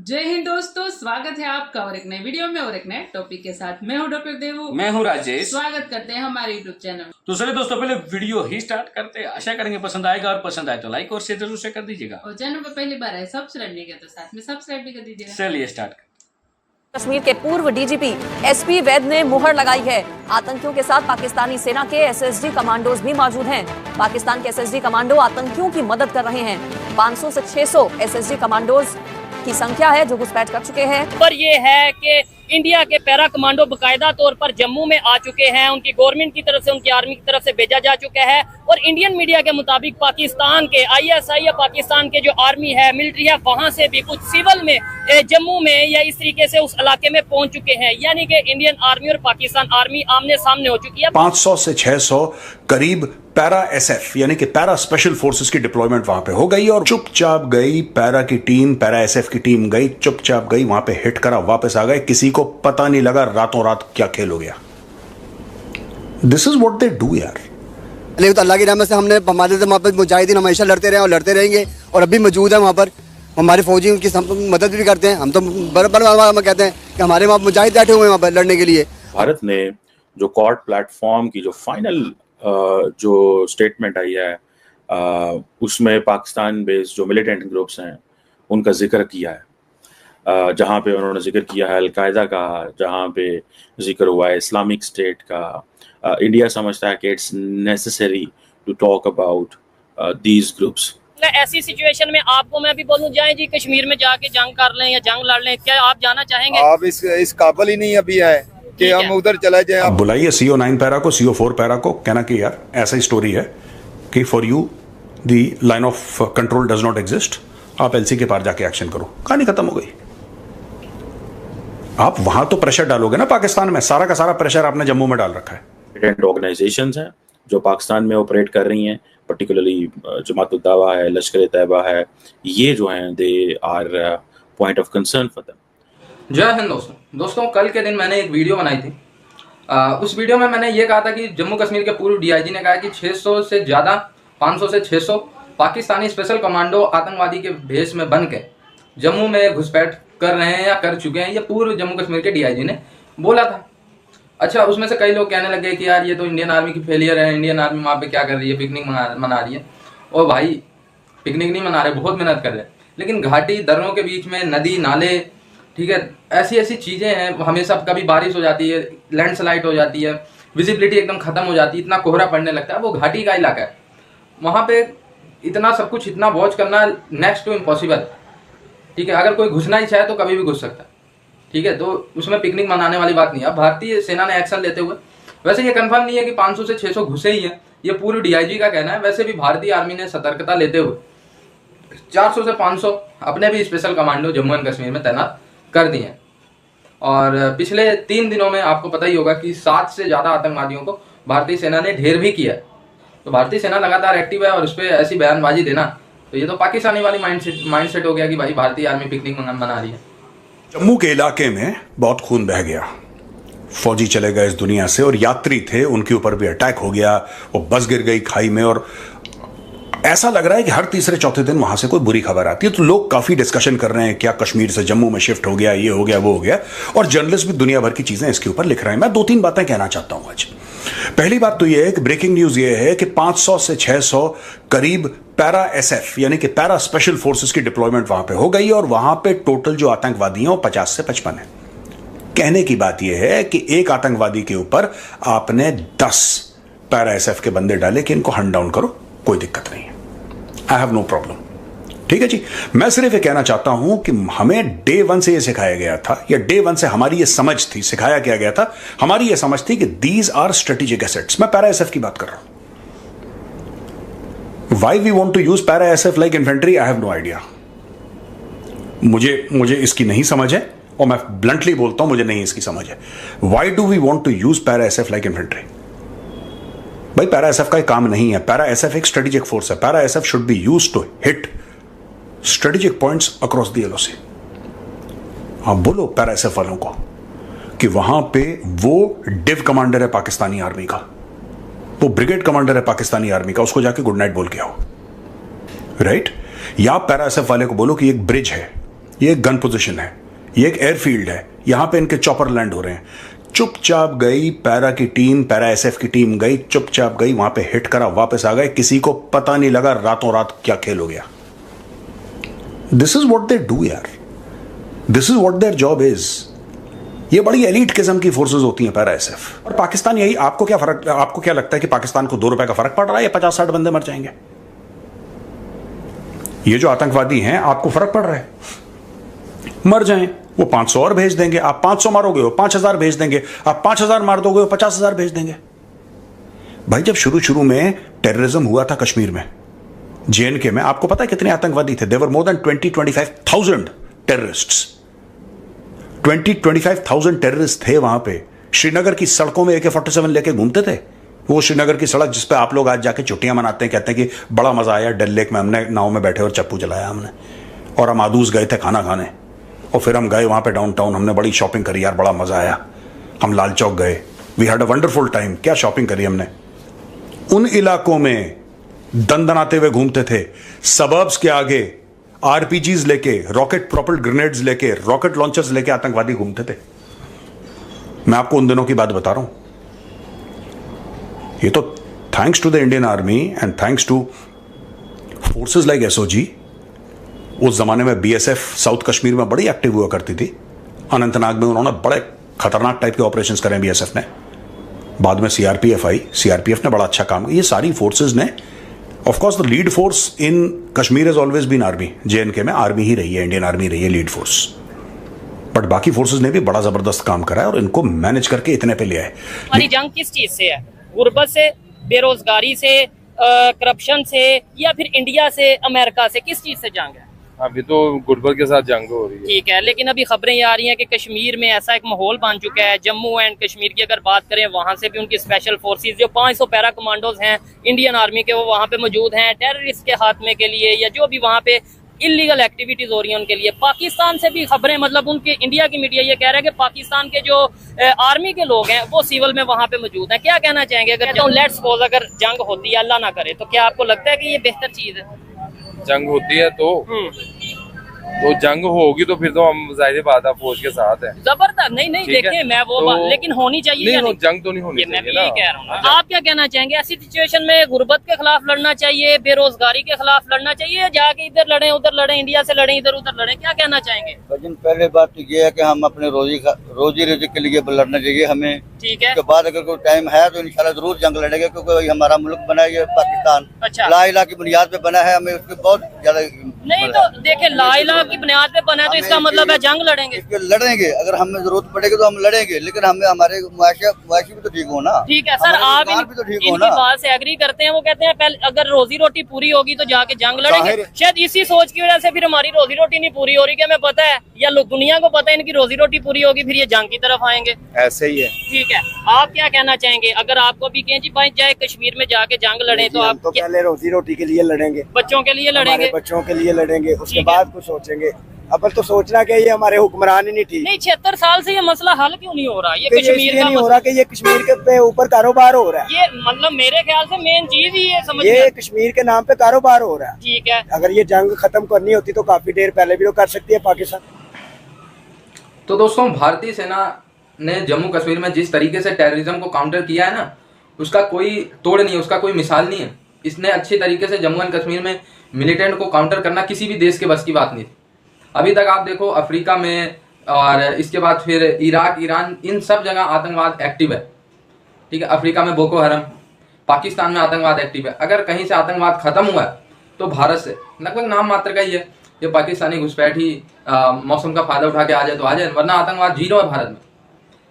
जय हिंद दोस्तों, स्वागत है आपका और एक नए वीडियो में और एक नए टॉपिक के साथ। मैं हूं डॉक्टर देवू। मैं हूं राजेश। स्वागत करते हैं हमारे यूट्यूब चैनल। तो चलिए दोस्तों, पहले वीडियो ही स्टार्ट करते हैं। आशा करेंगे पसंद आएगा और पसंद आए तो लाइक और शेयर जरूर से कर दीजिएगा। और चैनल पर पहली बार आए सब्सक्राइब नहीं किया तो साथ में सब्सक्राइब भी कर दीजिएगा। चलिए स्टार्ट। कश्मीर के पूर्व डीजीपी एसपी वैद ने मुहर लगाई है। आतंकियों के साथ पाकिस्तानी सेना के एसएसडी कमांडोज भी मौजूद हैं। पाकिस्तान के एसएसडी कमांडो आतंकियों की मदद कर रहे हैं। 500 से 600 एसएसडी कमांडोज की संख्या है जो घुसपैठ कर चुके हैं। पर ये है कि इंडिया के पैरा कमांडो बकायदा तौर पर जम्मू में आ चुके हैं। उनकी गवर्नमेंट की तरफ से, उनकी आर्मी की तरफ से भेजा जा चुका है। और इंडियन मीडिया के मुताबिक पाकिस्तान के आईएसआई या पाकिस्तान के जो आर्मी है, मिलिट्री है, वहां से भी कुछ सिविल में जम्मू में या इस तरीके से उस इलाके में पहुंच चुके हैं। यानी कि इंडियन आर्मी और पाकिस्तान आर्मी आमने सामने हो चुकी है। 500 से 600 करीब पैरा एसएफ यानी कि पैरा स्पेशल फोर्सेस की डिप्लॉयमेंट वहां पे हो गई और चुपचाप गई पैरा की टीम, पैरा एसएफ की टीम गई, चुपचाप गई वहां पे, हिट करा, वापस आ गए। किसी को पता नहीं लगा रातों रात क्या खेल हो गया। This is what they do यार। तो अल्लाह की रहमत से हमने हमारे से वहाँ पर मुजाहिदीन हमेशा लड़ते रहे और लड़ते रहेंगे और अभी मौजूद है वहाँ पर। हमारे फौजी उनकी मदद भी करते हैं। हम तो बराबर कहते हैं कि हमारे वहाँ मुजाहिद बैठे हुए हैं वहाँ पर लड़ने के लिए। भारत ने जो कॉर्ड प्लेटफॉर्म की जो फाइनल जो स्टेटमेंट आई है उसमें पाकिस्तान बेस्ड जो मिलिटेंट ग्रुप्स हैं उनका जिक्र किया है। जहाँ पे उन्होंने जिक्र किया है अलकायदा का, जहाँ पे जिक्र हुआ है इस्लामिक स्टेट का। इंडिया समझता है कि it's necessary to talk about these groups. ऐसी सिचुएशन में आपको मैं भी बोलूं, जाएं जी कश्मीर में जाके जंग कर लें या जंग लड़ लें, क्या आप जाना चाहेंगे? आप इस काबिल ही नहीं अभी है कि हम उधर चले जाएं। अब बुलाइए CO9 पैरा को, CO4 पैरा को, कहना कि यार ऐसा ही स्टोरी है कि for you the line of control does not exist, आप LC के पार जाके एक्शन करो। कहानी खत्म हो गई। आप वहां तो प्रेशर डालोगे ना पाकिस्तान में, सारा का सारा प्रेशर आपने जम्मू में डाल रखा है। मिलिटेंट ऑर्गेनाइजेशंस हैं जो पाकिस्तान में ऑपरेट कर रही हैं, पर्टिकुलरली जमात उद दावा है, लश्कर तैयबा है, ये जो हैं they are point of concern for them. जय हिंद दोस्तों, कल के दिन मैंने एक वीडियो बनाई थी। उस वीडियो में मैंने ये कहा था कि जम्मू कश्मीर के पूर्व DIG ने कहा कि 600 से ज़्यादा, 500 से 600 पाकिस्तानी स्पेशल कमांडो आतंकवादी के भेष में बन के जम्मू में घुसपैठ कर रहे हैं या कर चुके हैं। ये पूर्व जम्मू कश्मीर के DIG ने बोला था। अच्छा, उसमें से कई लोग कहने लगे कि यार ये तो इंडियन आर्मी की फेलियर है, इंडियन आर्मी वहाँ पे क्या कर रही है, पिकनिक मना रही है। और भाई पिकनिक नहीं मना रहे, बहुत मेहनत कर रहे हैं। लेकिन घाटी दर्रों के बीच में नदी नाले, ठीक है, ऐसी ऐसी चीज़ें हैं। हमेशा कभी बारिश हो जाती है, लैंडस्लाइड हो जाती है, विजिबिलिटी एकदम ख़त्म हो जाती है, इतना कोहरा पड़ने लगता है। वो घाटी का इलाका है, वहाँ पे इतना सब कुछ, इतना वॉच करना नेक्स्ट टू इम्पॉसिबल। ठीक है, अगर कोई घुसना ही चाहे तो कभी भी घुस सकता है। ठीक है, तो उसमें पिकनिक मनाने वाली बात नहीं है। अब भारतीय सेना ने एक्शन लेते हुए, वैसे ये कंफर्म नहीं है कि 500 से 600 घुसे ही हैं, ये पूर्व DIG का कहना है। वैसे भी भारतीय आर्मी ने सतर्कता लेते हुए 400 से 500 अपने भी special commando Jammu and Kashmir में तैनात कर दिए हैं। और पिछले 3 दिनों में आपको पता ही होगा कि 7 से ज़्यादा आतंकवादियों को भारतीय सेना ने ढेर भी किया है। तो भारतीय सेना लगातार एक्टिव है और उस पर ऐसी बयानबाजी देना, तो ये तो पाकिस्तानी वाली माइंडसेट हो गया कि भाई भारतीय आर्मी पिकनिक मना रही है। जम्मू के इलाके में बहुत खून बह गया, फौजी चले गए इस दुनिया से और यात्री थे, उनके ऊपर भी अटैक हो गया, वो बस गिर गई खाई में। और ऐसा लग रहा है कि हर तीसरे चौथे दिन वहां से कोई बुरी खबर आती है। तो लोग काफी डिस्कशन कर रहे हैं, क्या कश्मीर से जम्मू में शिफ्ट हो गया, ये हो गया, वो हो गया। और जर्नलिस्ट भी दुनिया भर की चीजें इसके ऊपर लिख रहे हैं। मैं 2-3 बातें कहना चाहता हूं आज। पहली बात तो यह है कि ब्रेकिंग न्यूज ये है कि 500 से 600 करीब पैरा एसएफ यानी कि पैरा स्पेशल फोर्सेस की डिप्लॉयमेंट वहां पे हो गई और वहां पे टोटल जो आतंकवादी हैं वो 50 से 55 है। कहने की बात यह है कि एक आतंकवादी के ऊपर आपने 10 पैरा एसएफ के बंदे डाले कि इनको हंट डाउन करो, कोई दिक्कत नहीं है। I have no problem. ठीक है जी, मैं सिर्फ ये कहना चाहता हूं कि हमें डे 1 से ये सिखाया गया था, या डे 1 से हमारी ये समझ थी, सिखाया क्या गया था, हमारी ये समझ थी कि दीज आर स्ट्रेटेजिक एसेट्स। मैं पैरा एसएफ की बात कर रहा हूं। Why we want to use para SF like infantry, I have no idea. मुझे इसकी नहीं समझ है और मैं ब्लंटली बोलता हूं मुझे नहीं इसकी समझ है। Why do we want to use para SF like infantry? भाई पैरा एसएफ का काम नहीं है। पैरा एसएफ एक स्ट्रेटेजिक फोर्स है। Para SF should be used to hit strategic points across the LOC। आप बोलो पैरा एसएफ वालों को कि वहां पे वो डिव कमांडर है पाकिस्तानी आर्मी का, वो ब्रिगेड कमांडर है पाकिस्तानी आर्मी का, उसको जाके गुड नाइट बोल के आओ, राइट? या पैरा एसएफ वाले को बोलो कि एक ब्रिज है ये एक गन पोजीशन है, ये एक एयरफील्ड है, यहां पे इनके चॉपर लैंड हो रहे हैं। चुपचाप गई पैरा की टीम, पैरा एसएफ की टीम गई, चुपचाप गई, वहां पे हिट करा, वापस आ गए, किसी को पता नहीं लगा रातों रात क्या खेल हो गया। This is what they do यार, this is what their job is. ये बड़ी एलीट किस्म की फोर्सेस होती हैं पैरा एसएफ। और पाकिस्तान यही, आपको क्या लगता है कि पाकिस्तान को 2 रुपए का फर्क पड़ रहा है या 50-60 बंदे मर जाएंगे? ये जो आतंकवादी हैं, आपको फर्क पड़ रहा है? मर जाएं, वो 500 और भेज देंगे, आप 500 मारोगे वो 5000 भेज देंगे, आप 5000 मार दोगे वो 50,000 भेज देंगे। भाई जब शुरू में टेररिज्म हुआ था कश्मीर में, जेएनके में, आपको पता है कितने आतंकवादी थे? देवर मोर देन 20-25,000 टेररिस्ट्स। 20-25,000 टेररिस्ट थे वहां पे। श्रीनगर की सड़कों में AK-47 लेके घूमते थे। वो श्रीनगर की सड़क जिस पे आप लोग आज जाके छुट्टियां मनाते हैं, कहते हैं कि बड़ा मजा आया डल लेक में, हमने नाव में बैठे और चप्पू चलाया हमने, और हम आदूस गए थे खाना खाने, और फिर हम गए वहां पे डाउनटाउन, हमने बड़ी शॉपिंग करी यार, बड़ा मजा आया। हम लाल चौक गए, we had a wonderful time. क्या शॉपिंग करी हमने। उन इलाकों में दंदनाते हुए घूमते थे। सबर्ब्स के आगे आरपीजीज लेके, रॉकेट प्रोपल्ड ग्रेनेड्स लेके, रॉकेट लॉन्चर्स लेके आतंकवादी घूमते थे। मैं आपको उन दिनों की बात बता रहा हूं। ये तो thanks to the Indian army and thanks to forces like SOG. उस जमाने में बीएसएफ साउथ कश्मीर में बड़ी एक्टिव हुआ करती थी। अनंतनाग में उन्होंने बड़े खतरनाक टाइप के ऑपरेशंस करे बीएसएफ ने। बाद में सीआरपीएफ आई, सीआरपीएफ ने बड़ा अच्छा काम किया। ये सारी फोर्सेस ने, of course the lead force in Kashmir has always been army. JNK में आर्मी ही रही है, इंडियन आर्मी रही है लीड फोर्स, बट बाकी फोर्सेस ने भी बड़ा जबरदस्त काम करा है और इनको मैनेज करके इतने पे ले आए। हमारी जंग किस चीज से है? गुर्बत से, बेरोजगारी से, करप्शन से, या फिर इंडिया से, अमेरिका से? किस चीज से जंग है? अभी तो गुर्बत के साथ जंग हो रही है। ठीक है, लेकिन अभी खबरें ये आ रही हैं कि कश्मीर में ऐसा एक माहौल बन चुका है। जम्मू एंड कश्मीर की अगर बात करें, वहां से भी उनकी स्पेशल फोर्सेस जो 500 पैरा कमांडोज हैं इंडियन आर्मी के, वो वहां पे मौजूद हैं टेररिस्ट के खात्मे के लिए, या जो भी वहां पे इलीगल एक्टिविटीज हो रही है उनके लिए। पाकिस्तान से भी खबरें, मतलब उनके इंडिया की मीडिया ये कह रहा है कि पाकिस्तान के जो आर्मी के लोग हैं वो सिविल में वहां पे मौजूद हैं। क्या कहना चाहेंगे? अगर लेट्स सपोज अगर जंग होती है, अल्लाह ना करे, तो क्या आपको लगता है कि ये बेहतर चीज है? जंग होती है तो जंग होगी तो फिर तो हम जाहिर बात है फौज के साथ है। जबरदस्त। नहीं देखिए मैं वो तो, लेकिन होनी चाहिए नहीं, जंग तो नहीं होनी चाहिए। मैं भी यही कह रहा हूँ। आप क्या कहना चाहेंगे? ऐसी सिचुएशन में गुर्बत के खिलाफ लड़ना चाहिए, बेरोजगारी के खिलाफ लड़ना चाहिए, जाके इधर लड़े उधर लड़े, इंडिया से लड़े इधर उधर लड़े? क्या कहना चाहेंगे? लेकिन पहले बात तो ये है कि हम अपने रोजी रोटी के लिए लड़ना चाहिए हमें। ठीक है, उसके बाद अगर कोई टाइम है तो इंशाल्लाह जरूर जंग लड़ेंगे, क्योंकि हमारा मुल्क बना है ये पाकिस्तान। अच्छा, ला इलाहा की बुनियाद पे बना है, हमें उसकी बहुत ज्यादा नहीं तो देखिए ला इलाहा की बुनियाद पे बना है तो इसका मतलब है जंग लड़ेंगे। लड़ेंगे, अगर हमें जरूरत पड़ेगी तो हम लड़ेंगे, लेकिन हमें हमारे मुआशी भी तो ठीक हो ना। ठीक है सर, आप इनकी बात से एग्री करते हैं? वो कहते हैं पहले अगर रोजी रोटी पूरी होगी तो जाके जंग लड़ेंगे। शायद इसी सोच की वजह से फिर हमारी रोजी रोटी नहीं पूरी हो रही, कि हमें पता है या दुनिया को पता है इनकी रोजी रोटी पूरी होगी, फिर ये जंग की तरफ आएंगे। ऐसे ही है। ठीक है, आप क्या कहना चाहेंगे? अगर आपको भी कहें जी भाई जाए कश्मीर में जाके जंग लड़े, तो आप पहले रोजी रोटी के लिए लड़ेंगे, बच्चों के लिए लड़ेंगे, बच्चों के लिए लड़ेंगे, उसके बाद कुछ सोचेंगे। अब तो सोचना कि ये हमारे हुक्मरान ही नहीं ठीक। नहीं, 76 साल से ये मसला हल क्यों नहीं हो रहा? ये कश्मीर का नहीं हो रहा कि ये कश्मीर के ऊपर कारोबार हो रहा है। ये मतलब मेरे ख्याल से मेन चीज ही है, समझ ये कश्मीर के नाम पे कारोबार हो रहा है। ठीक है, अगर ये जंग खत्म करनी होती तो काफी देर पहले भी तो कर सकती है पाकिस्तान। तो दोस्तों, भारतीय सेना ने जम्मू कश्मीर में जिस तरीके से टेररिज्म को काउंटर किया है ना, उसका कोई तोड़ नहीं है, उसका कोई मिसाल नहीं है। इसने अच्छी तरीके से जम्मू एंड कश्मीर में मिलिटेंट को काउंटर करना किसी भी देश के बस की बात नहीं थी। अभी तक आप देखो अफ्रीका में और इसके बाद फिर इराक, ईरान, इन सब जगह आतंकवाद एक्टिव है। ठीक है, अफ्रीका में बोको हरम, पाकिस्तान में आतंकवाद एक्टिव है। अगर कहीं से आतंकवाद खत्म हुआ है तो भारत से, लगभग नाम मात्र का ही है। ये पाकिस्तानी घुसपैठ ही मौसम का फायदा उठा के आ जाए तो आ जाए, वरना आतंकवाद जीरो है भारत में।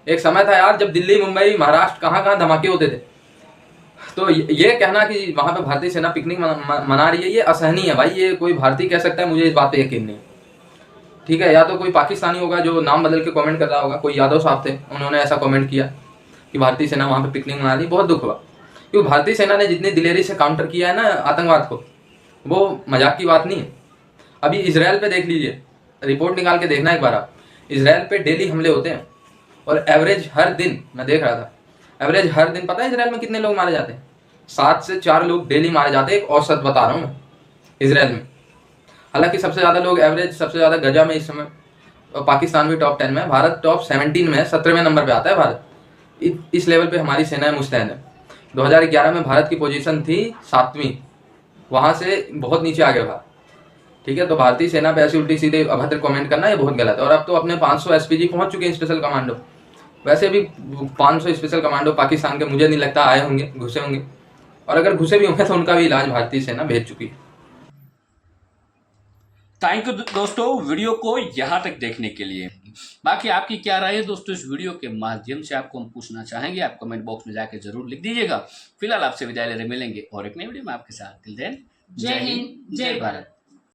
एक समय था यार जब दिल्ली, मुंबई, महाराष्ट्र कहाँ धमाके होते थे। तो ये कहना कि वहां पे भारतीय सेना पिकनिक मना रही है, ये असहनीय है भाई। ये कोई भारतीय कह सकता है, मुझे इस बात पे यकीन नहीं। ठीक है, या तो कोई पाकिस्तानी होगा जो नाम बदल के कमेंट कर रहा होगा। कोई यादव साहब थे, उन्होंने ऐसा कमेंट किया कि भारतीय सेना वहां पे पिकनिक मना रही। बहुत दुख हुआ, क्योंकि भारतीय सेना ने जितनी दिलेरी से काउंटर किया है ना आतंकवाद को, वो मजाक की बात नहीं है। अभी इजराइल पे देख लीजिए, रिपोर्ट निकाल के देखना एक बार आप। इजराइल पे डेली हमले होते हैं और एवरेज हर दिन, मैं देख रहा था, एवरेज हर दिन पता है इजराइल में कितने लोग मारे जाते हैं? 7 से 4 लोग डेली मारे जाते हैं, एक औसत बता रहा हूँ मैं, इजराइल में। हालांकि सबसे ज़्यादा लोग एवरेज सबसे ज़्यादा गजा में इस समय, और पाकिस्तान भी टॉप 10 में, भारत टॉप 17 में, 17वें नंबर पे आता है भारत। इस लेवल पे हमारी सेनाएं मुस्तैद है। 2011 में भारत की पोजीशन थी 7वीं, वहाँ से बहुत नीचे आ गए भारत। ठीक है, तो भारतीय सेना पे ऐसी उल्टी सीधे अभद्र कमेंट करना ये बहुत गलत है। और अब तो अपने 500 एसपीजी पहुंच चुके हैं, स्पेशल कमांडो। वैसे भी 500 स्पेशल कमांडो पाकिस्तान के मुझे नहीं लगता आए होंगे, घुसे होंगे, और अगर घुसे भी होंगे तो उनका भी इलाज भारतीय सेना भेज चुकी है। थैंक यू दोस्तों वीडियो को यहाँ तक देखने के लिए। बाकी आपकी क्या राय है दोस्तों इस वीडियो के माध्यम से, आपको हम पूछना चाहेंगे, आप कमेंट बॉक्स में जाके जरूर लिख दीजिएगा। फिलहाल आपसे विदाई ले रहे, मिलेंगे और एक नई वीडियो में आपके साथ। टिल देन, जय हिंद, जय भारत।